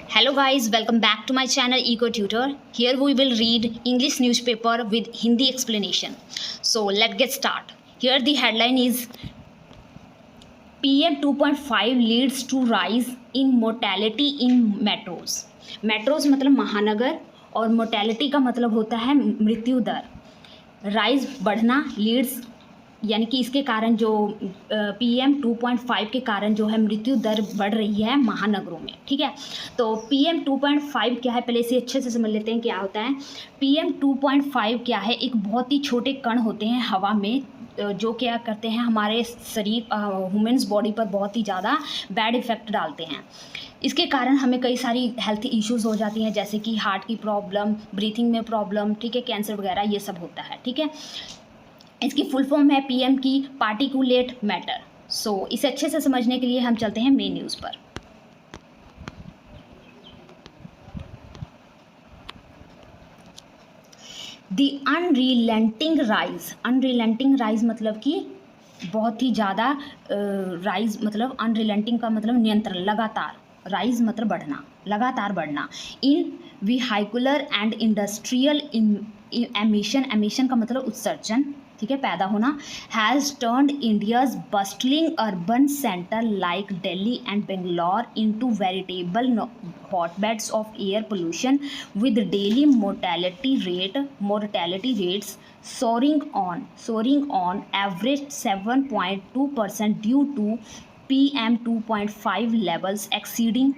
Hello guys, welcome back to my channel Eco Tutor. Here we will read English newspaper with Hindi explanation. So let's get start. Here the headline is PM 2.5 leads to rise in mortality in metros. Metros मतलब महानगर और mortality का मतलब होता है मृत्यु दर. Rise बढ़ना, Leeds यानी कि इसके कारण जो PM 2.5 के कारण जो है मृत्यु दर बढ़ रही है महानगरों में. ठीक है, तो PM 2.5 क्या है, पहले इसे अच्छे से समझ लेते हैं क्या होता है. PM 2.5 क्या है, एक बहुत ही छोटे कण होते हैं हवा में जो क्या करते हैं हमारे शरीर ह्यूमन्स बॉडी पर बहुत ही ज़्यादा बैड इफ़ेक्ट डालते हैं. इसके कारण हमें कई सारी हेल्थ इश्यूज़ हो जाती हैं, जैसे कि हार्ट की प्रॉब्लम, ब्रीथिंग में प्रॉब्लम, ठीक है, कैंसर वगैरह ये सब होता है. ठीक है, इसकी फुल फॉर्म है PM की पार्टिकुलेट मैटर. सो इसे अच्छे से समझने के लिए हम चलते हैं मेन न्यूज़ पर. द अनरिलेंटिंग राइज मतलब कि बहुत ही ज़्यादा राइज मतलब अनरिलेंटिंग का मतलब नियंत्रण, लगातार, राइज मतलब बढ़ना, लगातार बढ़ना. In vehicular and industrial emission का मतलब उत्सर्जन, ठीक है, पैदा होना. Has turned India's bustling urban centre like Delhi and Bangalore into veritable hotbeds of air pollution with daily mortality rates soaring on average 7.2% due to PM 2.5 levels exceeding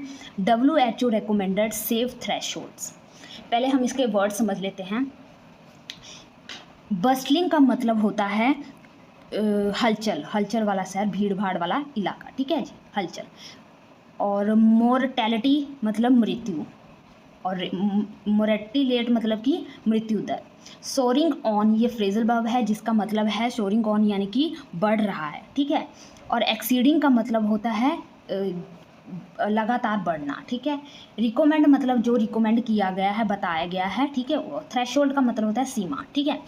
WHO recommended safe thresholds. पहले हम इसके वर्ड समझ लेते हैं. Bustling का मतलब होता है हलचल वाला शहर, भीड़ भाड़ वाला इलाका. ठीक है जी, हलचल. और मोर्टेलिटी मतलब मृत्यु, और मोर्टेलिटी रेट मतलब कि मृत्यु दर. सोरिंग ऑन ये फ्रेजल वर्ब है जिसका मतलब है सोरिंग ऑन यानी कि बढ़ रहा है. ठीक है, और एक्सीडिंग का मतलब होता है लगातार बढ़ना. ठीक है, रिकमेंड मतलब जो रिकमेंड किया गया है, बताया गया है. ठीक है, थ्रेशोल्ड का मतलब होता है सीमा. ठीक है,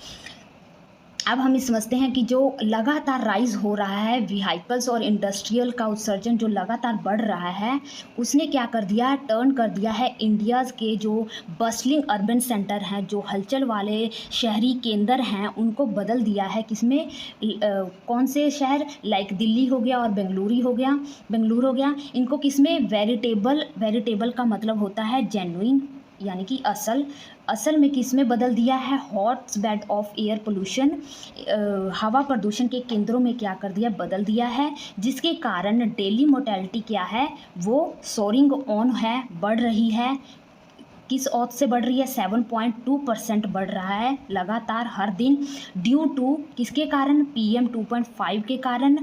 अब हम समझते हैं कि जो लगातार राइज हो रहा है व्हीकल्स और इंडस्ट्रियल का उत्सर्जन जो लगातार बढ़ रहा है, उसने क्या कर दिया, टर्न कर दिया है इंडियाज़ के जो बस्टलिंग अर्बन सेंटर हैं, जो हलचल वाले शहरी केंद्र हैं, उनको बदल दिया है किसमें, कौन से शहर, लाइक दिल्ली हो गया और बेंगलुरु हो गया, इनको किसमें, वेरिटेबल का मतलब होता है जेन्युइन यानी कि असल में किस में बदल दिया है, हॉटबेड ऑफ एयर पोल्यूशन, हवा प्रदूषण के केंद्रों में क्या कर दिया, बदल दिया है, जिसके कारण डेली मोर्टेलिटी क्या है, वो सोरिंग ऑन है, बढ़ रही है. किस औत से बढ़ रही है, 7.2% बढ़ रहा है लगातार हर दिन. ड्यू टू किसके कारण, PM 2.5 के कारण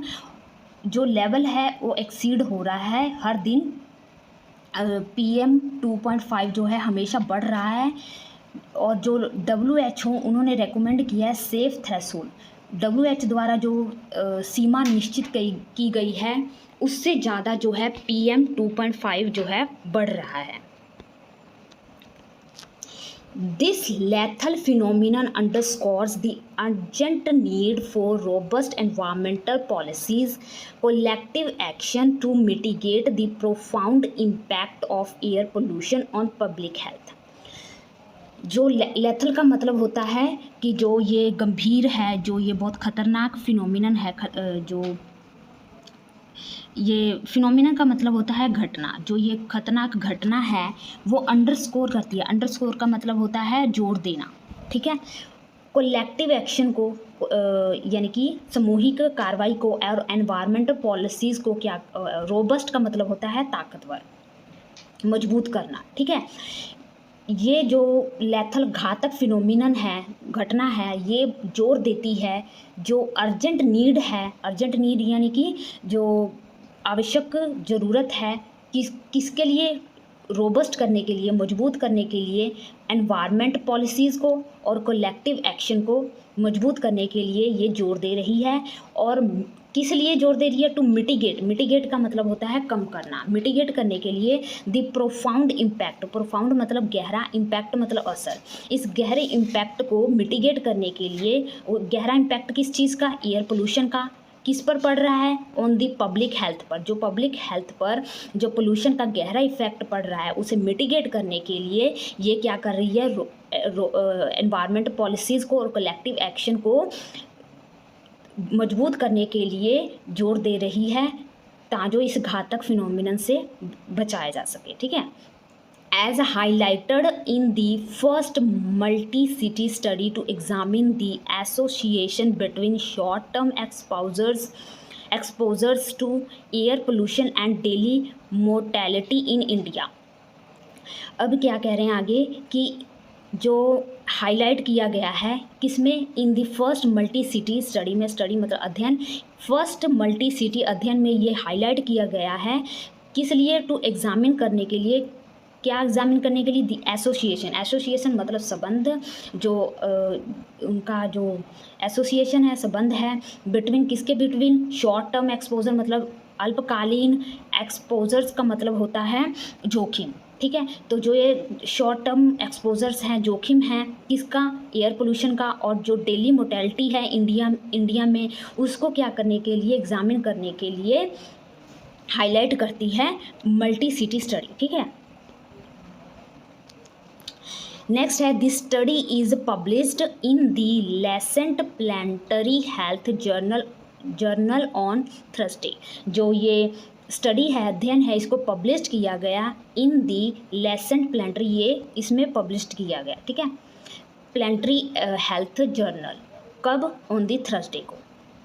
जो लेवल है वो एक्सीड हो रहा है हर दिन. PM 2.5 जो है हमेशा बढ़ रहा है. और जो WHO उन्होंने रेकमेंड किया है सेफ थ्रेशोल्ड, WHO द्वारा जो सीमा निश्चित की गई है उससे ज़्यादा जो है PM 2.5 जो है बढ़ रहा है. This lethal phenomenon underscores the urgent need for robust environmental policies, collective action to mitigate the profound impact of air pollution on public health. जो लेथल का मतलब होता है कि जो ये गंभीर है, जो ये बहुत ख़तरनाक फिनोमिनन है, जो ये फिनोमिनन का मतलब होता है घटना, जो ये खतरनाक घटना है वो अंडरस्कोर करती है. अंडरस्कोर का मतलब होता है जोड़ देना. ठीक है, कलेक्टिव एक्शन को यानी कि सामूहिक कार्रवाई को, और एनवायरमेंटल पॉलिसीज़ को क्या, रोबस्ट का मतलब होता है ताकतवर, मजबूत करना. ठीक है, ये जो लेथल घातक फिनोमिनन है, घटना है, ये जोर देती है जो अर्जेंट नीड यानी कि जो आवश्यक ज़रूरत है किसके लिए, रोबस्ट करने के लिए, मजबूत करने के लिए, एनवायरमेंट पॉलिसीज़ को और कलेक्टिव एक्शन को मजबूत करने के लिए ये जोर दे रही है. और किस लिए जोर दे रही है, टू मिटिगेट का मतलब होता है कम करना, मिटिगेट करने के लिए. द प्रोफाउंड इम्पैक्ट, प्रोफाउंड मतलब गहरा, इम्पैक्ट मतलब असर. इस गहरे इम्पैक्ट को मिटिगेट करने के लिए, गहरा इम्पैक्ट किस चीज़ का, एयर पोल्यूशन का, किस पर पड़ रहा है? ऑन दी पब्लिक हेल्थ पर। जो पब्लिक हेल्थ पर जो पोल्यूशन का गहरा इफेक्ट पड़ रहा है उसे मिटिगेट करने के लिए ये क्या कर रही है? एनवायरमेंट पॉलिसीज़ को और कलेक्टिव एक्शन को मजबूत करने के लिए जोर दे रही है ताकि इस घातक फिनोमिनन से बचाया जा सके। ठीक है। As highlighted in the first multi-city study to examine the association between short-term exposures to air pollution and daily mortality in India। अब क्या कह रहे हैं आगे कि जो हाईलाइट किया गया है किसमें? In the first multi city study में, स्टडी मतलब अध्ययन, फर्स्ट मल्टी सिटी अध्ययन में ये हाईलाइट किया गया है किस लिए? टू एग्जामिन करने के लिए। क्या एग्जामिन करने के लिए? दी एसोसिएशन। एसोसिएशन मतलब संबंध, जो उनका जो एसोसिएशन है, संबंध है बिटवीन, किसके बिटवीन? शॉर्ट टर्म एक्सपोजर मतलब अल्पकालीन, एक्सपोजर्स का मतलब होता है जोखिम। ठीक है। तो जो ये शॉर्ट टर्म एक्सपोजर्स हैं, जोखिम हैं किसका? एयर पोल्यूशन का। और जो डेली मोर्टेलिटी है इंडिया में उसको क्या करने के लिए? एग्जामिन करने के लिए हाईलाइट करती है मल्टी सिटी स्टडी। ठीक है। नेक्स्ट है this study is published in the Lancet planetary health journal on Thursday. जो ये स्टडी है, अध्ययन है, इसको पब्लिश किया गया इन दी लेसेंट प्लानिटरी, ये इसमें पब्लिश किया गया। ठीक है। प्लानिटरी हेल्थ जर्नल कब? ऑन दी थर्सडे को।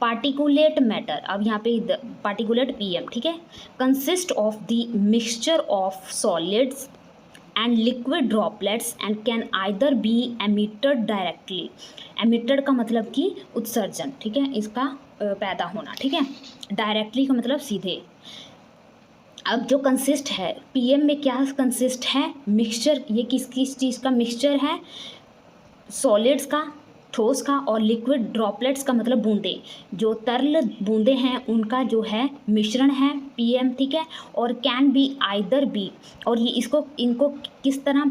पार्टिकुलेट मैटर, अब यहाँ पे पार्टिकुलेट पीएम। ठीक है। Consist of the mixture of solids and liquid droplets and can either be emitted directly। emitted का मतलब कि उत्सर्जन। ठीक है। इसका पैदा होना। ठीक है। डायरेक्टली का मतलब सीधे। अब जो कंसिस्ट है पीएम में, क्या कंसिस्ट है? मिक्सचर। ये किस किस चीज़ का मिक्सचर है? सॉलिड्स का, ठोस का, और लिक्विड ड्रॉपलेट्स का मतलब बूंदे, जो तरल बूंदे हैं उनका जो है मिश्रण है पीएम। ठीक है। और कैन बी आइदर बी, और ये इनको किस तरह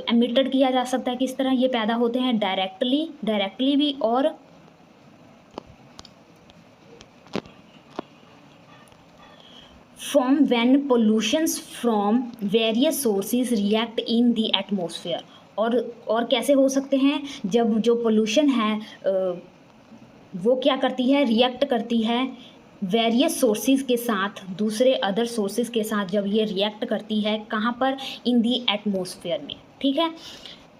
एमिटेड किया जा सकता है, किस तरह ये पैदा होते हैं? डायरेक्टली भी और from when pollutions from various sources react in the atmosphere. और कैसे हो सकते हैं? जब जो पोल्यूशन है वो क्या करती है? रिएक्ट करती है वेरियस सोर्सेज के साथ, दूसरे अदर सोर्सेज के साथ जब ये रिएक्ट करती है, कहाँ पर? इन दी एटमॉस्फेयर में। ठीक है।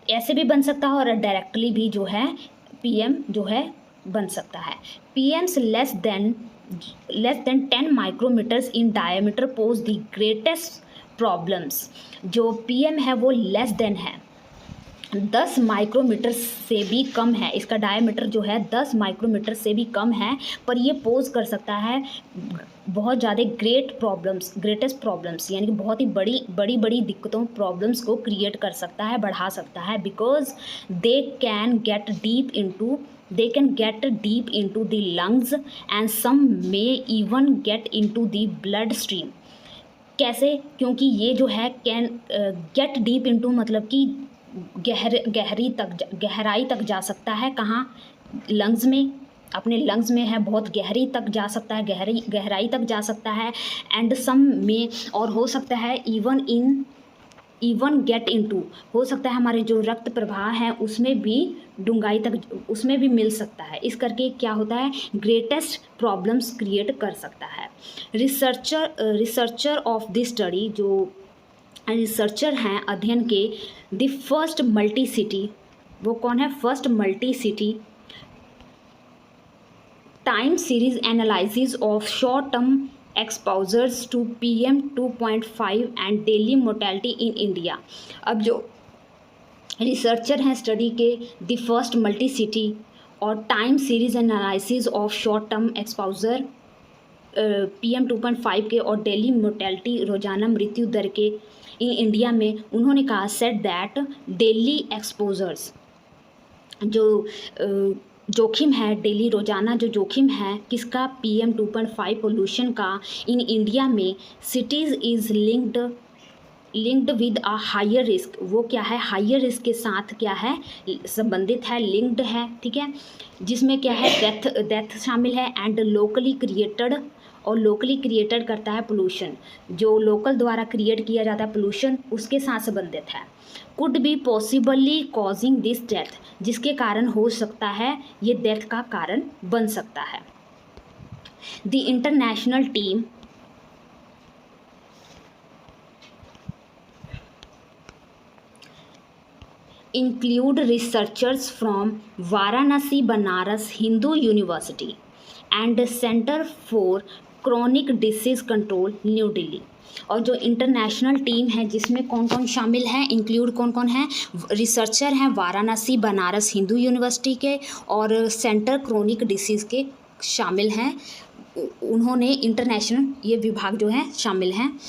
ऐसे भी बन सकता है और डायरेक्टली भी जो है पीएम जो है बन सकता है। PM's less than 10 micrometres in diameter pose the greatest problems. जो पीएम है वो लेस देन है 10 माइक्रोमीटर से भी कम है, इसका डायमीटर जो है 10 माइक्रोमीटर से भी कम है, पर ये पोज कर सकता है बहुत ज़्यादा ग्रेटेस्ट प्रॉब्लम्स, यानी कि बहुत ही बड़ी दिक्कतों, प्रॉब्लम्स को क्रिएट कर सकता है, बढ़ा सकता है। Because they can get deep into the lungs and some may even get into the blood stream. कैसे? क्योंकि ये जो है कैन गेट डीप इनटू मतलब कि गहराई तक जा सकता है। कहाँ? लंग्स में, अपने लंग्स में है, बहुत गहरी तक जा सकता है, गहराई तक जा सकता है। एंड सम में, और हो सकता है इवन गेट इनटू, हो सकता है हमारे जो रक्त प्रवाह है उसमें भी डूंघाई तक, उसमें भी मिल सकता है। इस करके क्या होता है? ग्रेटेस्ट प्रॉब्लम्स क्रिएट कर सकता है। रिसर्चर ऑफ दिस स्टडी, जो रिसर्चर हैं अध्ययन के, द फर्स्ट मल्टी सिटी, वो कौन है? First multi city time series analysis of short term exposures to PM 2.5 and daily mortality in India. अब जो रिसर्चर हैं स्टडी के द फर्स्ट मल्टी सिटी और time series analysis of short term exposure PM 2.5 के और daily mortality, रोजाना मृत्यु दर के इन इंडिया में, उन्होंने कहा सेट दैट डेली एक्सपोजर्स, जो जोखिम है डेली, रोजाना जो जोखिम है किसका? PM 2.5 पोल्यूशन का इन इंडिया में, cities is linked linked with a higher risk, वो क्या है, हायर रिस्क के साथ क्या है, संबंधित है, लिंक्ड है, ठीक है, जिसमें क्या है, डेथ शामिल है। एंड लोकली क्रिएटेड, और लोकली क्रिएटेड करता है पोल्यूशन, जो लोकल द्वारा क्रिएट किया जाता है पोल्यूशन, उसके साथ संबंधित है। Could be possibly causing this death, जिसके कारण हो सकता है ये डेथ का कारण बन सकता है। The international team include researchers from Varanasi Banaras Hindu University and Center for Chronic Disease Control new Delhi. और जो इंटरनेशनल टीम है जिसमें कौन कौन शामिल है, इंक्लूड कौन कौन है, रिसर्चर हैं वाराणसी बनारस हिंदू यूनिवर्सिटी के और सेंटर क्रोनिक डिसीज़ के शामिल हैं। उन्होंने इंटरनेशनल ये विभाग जो है शामिल हैं।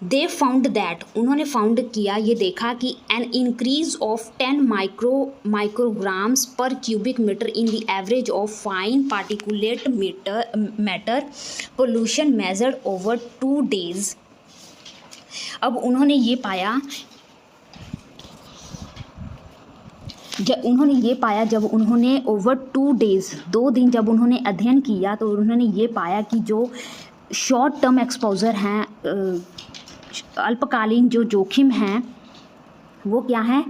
दे फाउंड दैट, उन्होंने फाउंड किया, ये देखा कि an increase of 10 micrograms per cubic metre in the average of fine particulate matter pollution measured over 2 days। अब उन्होंने ये पाया, जब उन्होंने ओवर 2 days 2 दिन जब उन्होंने अध्ययन किया तो उन्होंने ये पाया कि जो शॉर्ट टर्म एक्सपोजर हैं, अल्पकालीन जो जोखिम हैं वो क्या है,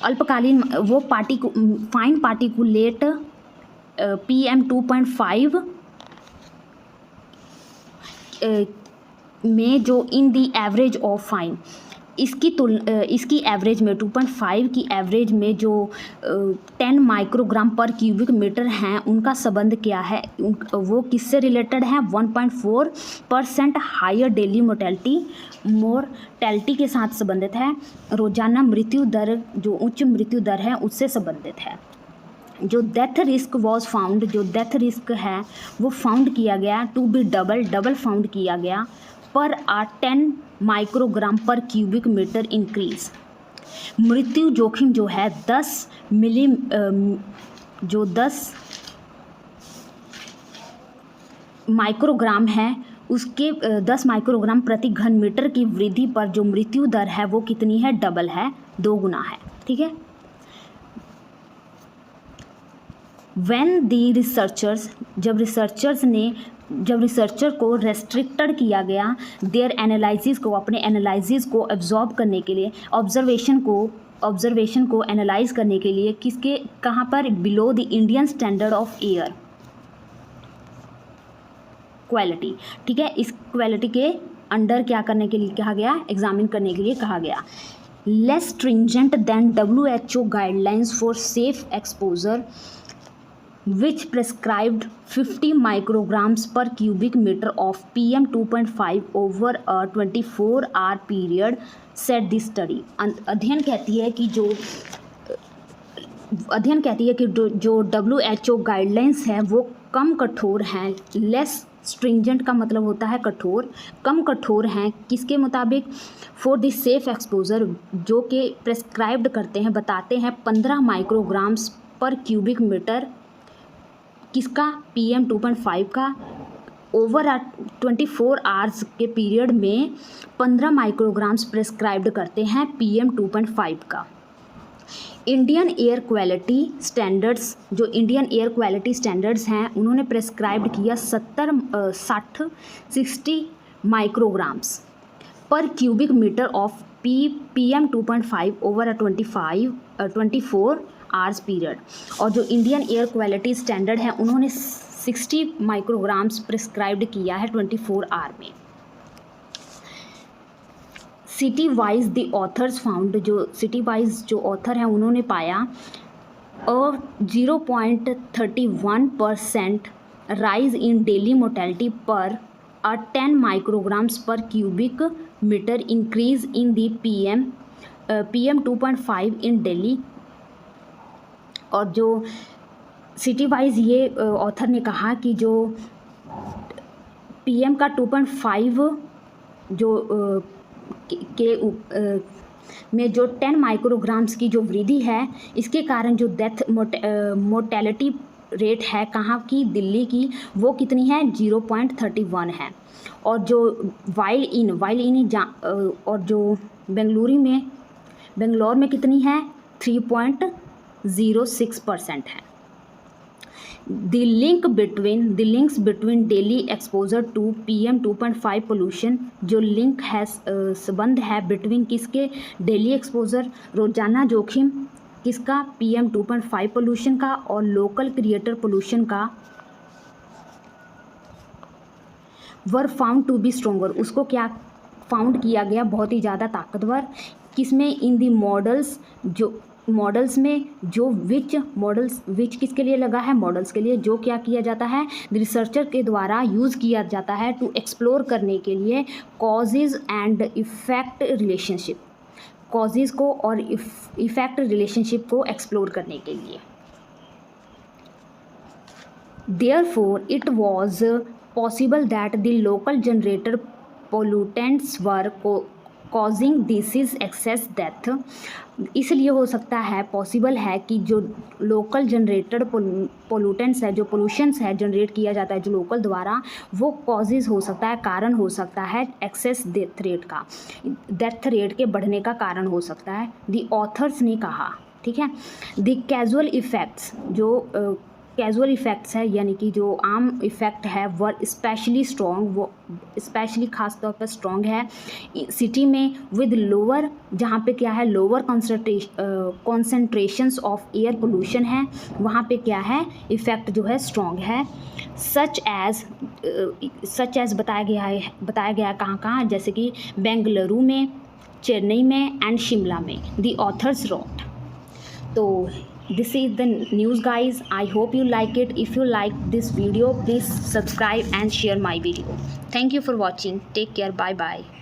अल्पकालीन वो फाइन पार्टिकुलेट PM2.5 में जो इन दी एवरेज ऑफ फाइन, इसकी एवरेज में 2.5 की एवरेज में जो 10 माइक्रोग्राम पर क्यूबिक मीटर हैं उनका संबंध क्या है, वो किससे रिलेटेड है, 1.4% हायर डेली मोर्टेलिटी के साथ संबंधित है। रोजाना मृत्यु दर, जो उच्च मृत्यु दर है उससे संबंधित है। जो डेथ रिस्क वॉज फाउंड, जो डेथ रिस्क है वो फाउंड किया गया, टू बी डबल फाउंड किया गया पर 10 माइक्रोग्राम पर क्यूबिक मीटर इंक्रीज। मृत्यु जोखिम जो है 10 माइक्रोग्राम है, उसके 10 माइक्रोग्राम प्रति घन मीटर की वृद्धि पर जो मृत्यु दर है वो कितनी है, डबल है, 2 गुना है, ठीक है। When the researchers, जब रिसर्चर को रेस्ट्रिक्टेड किया गया देयर एनालिसिस को, अपने एनालिसिस को एब्जॉर्ब करने के लिए, ऑब्जर्वेशन को एनालाइज करने के लिए, किसके कहाँ पर, below the Indian standard of air quality, ठीक है, इस क्वालिटी के अंडर क्या करने के लिए कहा गया, एग्जामिन करने के लिए कहा गया। Less stringent than WHO guidelines for safe exposure which prescribed 50 micrograms per cubic meter of PM2.5 over a 24-hour period, said this study। अध्ययन कहती है कि जो WHO गाइडलाइंस है वो कम कठोर हैं। लेस स्ट्रिंजेंट का मतलब होता है कठोर, कम कठोर हैं किसके मुताबिक, फॉर द सेफ एक्सपोजर, जो कि प्रेस्क्राइब्ड करते हैं, बताते हैं 15 माइक्रोग्राम्स पर क्यूबिक मीटर, किसका, PM2.5 का, ओवर 24 आवर्स के पीरियड में 15 माइक्रोग्राम्स प्रेस्क्राइब्ड करते हैं PM2.5 का। इंडियन एयर क्वालिटी स्टैंडर्ड्स, जो इंडियन एयर क्वालिटी स्टैंडर्ड्स हैं उन्होंने प्रेस्क्राइब्ड किया 60 micrograms per cubic metre of PM2.5 over 24 hours period. और जो इंडियन एयर क्वालिटी स्टैंडर्ड है उन्होंने 60 माइक्रोग्राम्स प्रिस्क्राइब्ड किया है 24 आवर में। City wise the author's found, जो सिटी वाइज जो ऑथर हैं उन्होंने पाया 0.31% राइज इन डेली मोर्टेलिटी पर 10 micrograms per cubic metre increase in the PM2.5 in Delhi. और जो सिटी वाइज ये ऑथर ने कहा कि जो PM का 2.5 जो में जो 10 माइक्रोग्राम्स की जो वृद्धि है, इसके कारण जो डेथ मोर्टेलिटी रेट है कहाँ की, दिल्ली की, वो कितनी है 0.31 है। और जो वाइल इन और जो बेंगलोर में कितनी है 3.06% है। The links between daily exposure to PM 2.5 pollution, जो लिंक है संबंध है बिटवीन किसके, डेली एक्सपोजर रोजाना जोखिम किसका, PM 2.5 पोल्यूशन का और लोकल क्रिएटर पोल्यूशन का, were found to be stronger, उसको क्या फाउंड किया गया, बहुत ही ज़्यादा ताकतवर, किसमें, इन दी मॉडल्स, जो मॉडल्स में, जो विच किसके लिए लगा है, मॉडल्स के लिए, जो क्या किया जाता है रिसर्चर के द्वारा यूज़ किया जाता है टू एक्सप्लोर करने के लिए causes and effect relationship, causes को और इफेक्ट रिलेशनशिप को एक्सप्लोर करने के लिए। Therefore, it was possible that the local generator pollutants were causing disease excess death, इसलिए हो सकता है, पॉसिबल है कि जो लोकल जनरेटेड पोल्यूटेंट्स है, जो पोल्यूशंस है जनरेट किया जाता है जो लोकल द्वारा, वो कॉजेज़ हो सकता है, कारण हो सकता है एक्सेस डेथ रेट का, डेथ रेट के बढ़ने का कारण हो सकता है, दी ऑथर्स ने कहा। ठीक है, दी कैजुअल इफ़ेक्ट्स, जो कैजुअल इफ़ेक्ट्स है यानी कि जो आम इफ़ेक्ट है वर स्पेशली स्ट्रॉन्ग, वो स्पेशली ख़ास तौर पर स्ट्रॉन्ग है सिटी में, विद लोअर, जहाँ पे क्या है lower concentrations of air pollution है, वहाँ पे क्या है इफ़ेक्ट जो है स्ट्रॉन्ग है। सच एज़ बताया गया है कहाँ, जैसे कि बेंगलुरु में, चेन्नई में एंड शिमला में, दी ऑथर्स रोट। तो this is the news guys, I hope you like it. If you like this video, please subscribe and share my video. Thank you for watching. Take care. Bye bye.